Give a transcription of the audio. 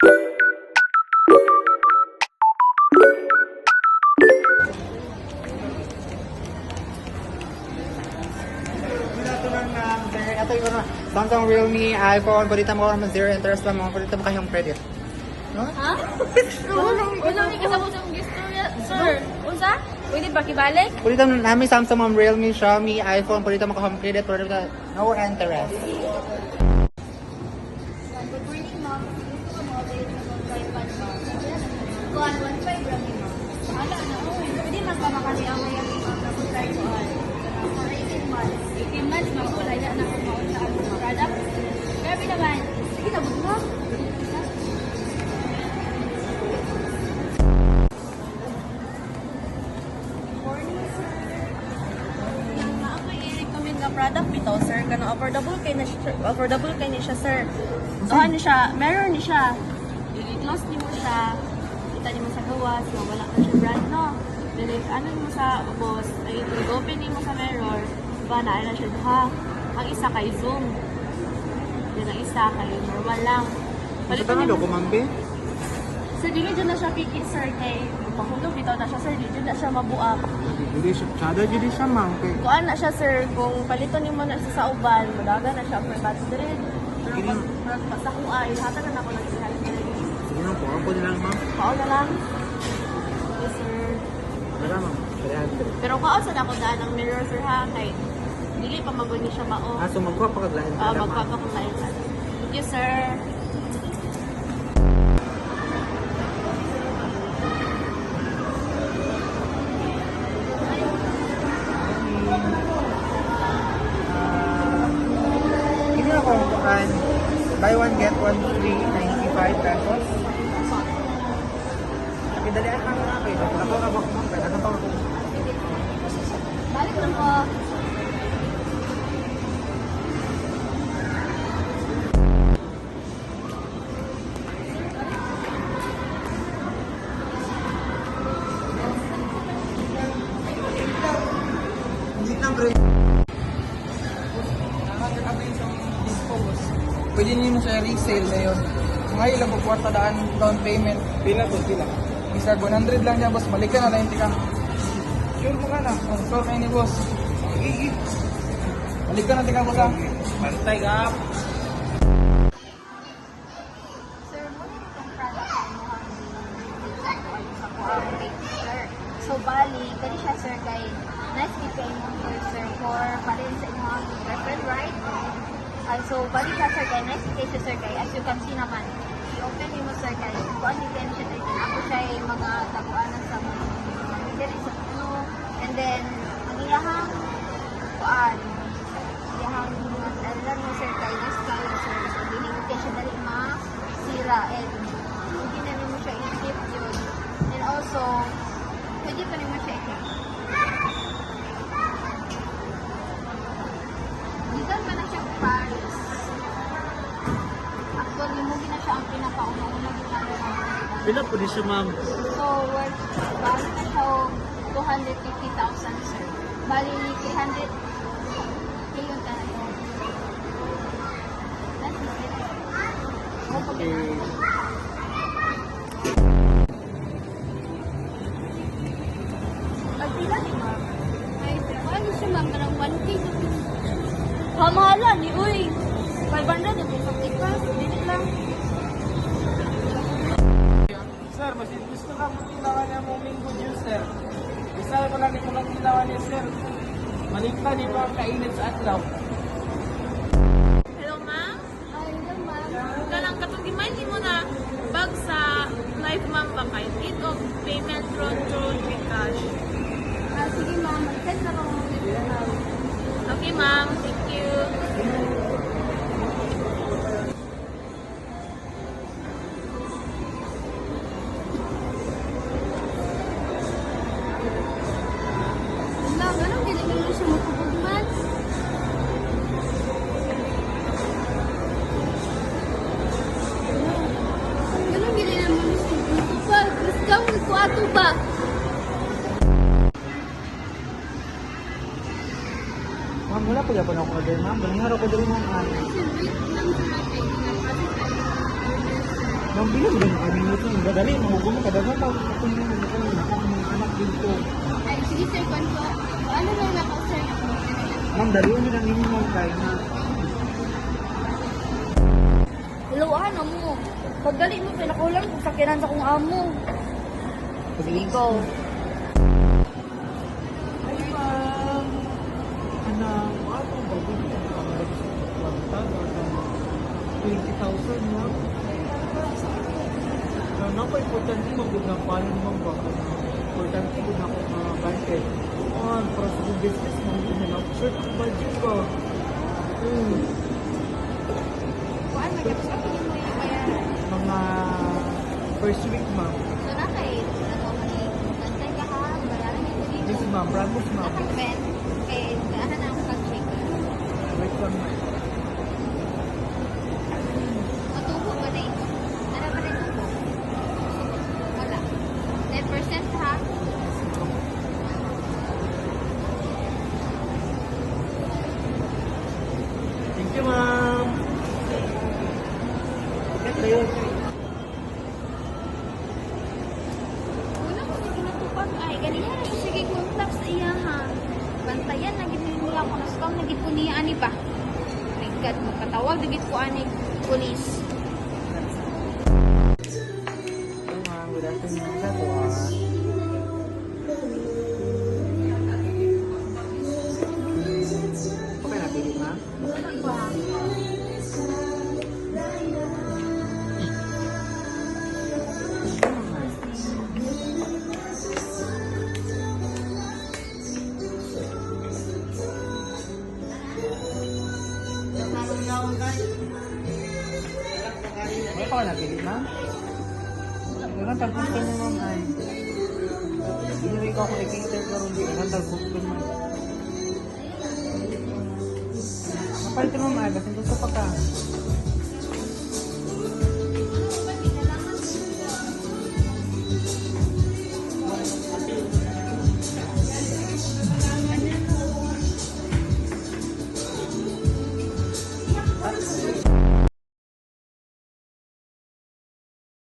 Ito yung Samsung, Realme, iPhone, balita mo naman zero interest lang, mga balita mo kayong credit. No? Ha? Unang ni kasabot ang gistorya, sir. Unsa? Pwede ba kibalik? Balita mo namin Samsung, ma'am, Realme, Xiaomi, iPhone, balita mo kayong credit, balita no interest. Good morning, ma'am. Gusto ko mo update mo ng tripod, ma'am. Kuan, 1.5 lang ni ma'am. Ala na, pwede magpamakali ang mayang ma'am na kung try ko for 18 months. 18 months, ma'am, wala na ako maon sa ang product. Grabe naman. Sige, tabot mo. Product bitaw sir kanang affordable kay na siya sir. Doha ni siya, meron ni siya. I-close ni mo siya. Kita ni mo sa gawas, wala na siya brand no. Then ano mo sa boss, ay i-open ni mo sa mirror, ba na siya ha. Ang isa kay zoom. Then ang isa kay normal lang. Ito ka nga do, kumambi? Sir, dili dyan na siya piki sir kay pahulog bitaw na siya sir, dili dyan na siya mabuak. Hindi siya, ma'am. Okay. Kuan na siya sir, kung paliton nimo na siya sa uban, madaga na siya for batch direct. Pero pag sa kuha, ilahatan na ako ng isang direct. Sige lang po, ako nilang, ma'am. Kaon na lang. Yes sir. Wala, ma'am. Pero kaon sa ako daan ang mirror sir ha, kay dili pa maguni siya mao. So magkuha pa kaglahin ka, ma'am. Magpapakulayan ka. Yes sir. Buy one, get one free, 95 pesos. Nagdalian ka nga kayo. Ako na ba? Ano pa ako? Balik lang po. Hindi lang, bro. Pwede niyo sa resale na yun. Ngayon lang po daan down payment. Pila to, pila. Isa 100 lang niya boss, balik ka na 90 ka. Sure mo ka na, sure kayo ni boss. Balik ka na tika boss ha. Bantay ka. Sir, mo itong product mo sir. So, bali, kani siya, sir, kay nice pay mo here, sir, for parin sa inyong preferred, right? So, bali ka, sir, kay nice pay siya, sir, kay as you can see naman, i-open mo, sir, kay kuan ni tension, ako siya ay mga taguanan sa mga dili sa ano, and then, ang iyahang kuan, iyahang alam mo, sir, kay nice color, sir, so, binigyan siya dali masira, and hindi na rin mo siya i-tip yun. And also, pwede pa rin mo siya i-tip. Dito pa na siya Paris. Actually, movie na siya ang pinakauna-una ginagawa. Pila po di siya, ma'am. So, worth, bali na siya 250,000, sir. Bali, 300 million ka na yun. That's it. Okay. Pagpila ni ma'am. Ay, ano siya ma'am? Parang 1K na po. Hamahala ni uy. 500 yung something pa. Dili lang. Sir, mas gusto ka mo tilawan niya mong minggo juice sir. Isa ko lang ito lang tilawan niya sir. Manikta di pa ang kainit sa atlaw. Hello ma'am. Ay, yun ma'am. Kalang katong gimain mo na bag sa live ma'am ba kay need of payment through Gcash. Sige ma'am, mag-send na ako ng video ma'am. Okay ma'am, thank you. Ma'am, anong ginagawa mo siya magpupag man? Anong ginagawa mo siya magpupag? Mas gawin ko ato ba? Ma'am, wala po yan po na order, ma'am. Balingaro ko dali, ma'am. Wait lang sa natin. No Ang bilang din kami nito. Gadali, mahugot mo kadaghan pa. Kung yung mga anak dito. Ay, sige sir, kwanto. Ano lang ako sir? Ma'am, daliwan nyo lang ninyo mga kain na. Hello, ano mo? Pagdali mo, pinakulang kung sakinan sa kong amo. Sige, go. Ay, ma'am. Anak, ano ba? Dito ang nagpapagtag. 20,000, ma'am. Napaka-importante mag-good na paano ma'am ba? Importante ko na ako mga budget. Para sa kong business, ma'am, hindi na short ang budget ba? Kuan, magkapos ako yung mo yung bayaran. Mga first week, ma'am. So, nakay, ano, nantay ka ha, bayaran yung dito. Yes, ma'am. Promise, ma'am. Nakay, Ben. Okay, ano na ako kag-check. Wait lang, ma'am. Matubo ba na ito? Ano ba rin tubo? Wala. 10% ha? Thank you, ma'am. Bakit ba yun? Wala ko sige natupag ay. Ganyan na sige kontak sa iya ha. Bantayan, nagit nila ako na scam, nagit ko niya ani ba? My God, magkatawag, nagit ko ani police. Hello, ma'am. Good afternoon. Sa po, Okay na, pili, ma'am. May pa ka napili, ma'am? Ilan tagpong ka mo, ma'am, ay? Inuwi ko ako i-cater ka rin. Ilan tagpong ka, ma'am? Mapalit mo, ma'am, ay. Basin gusto pa ka.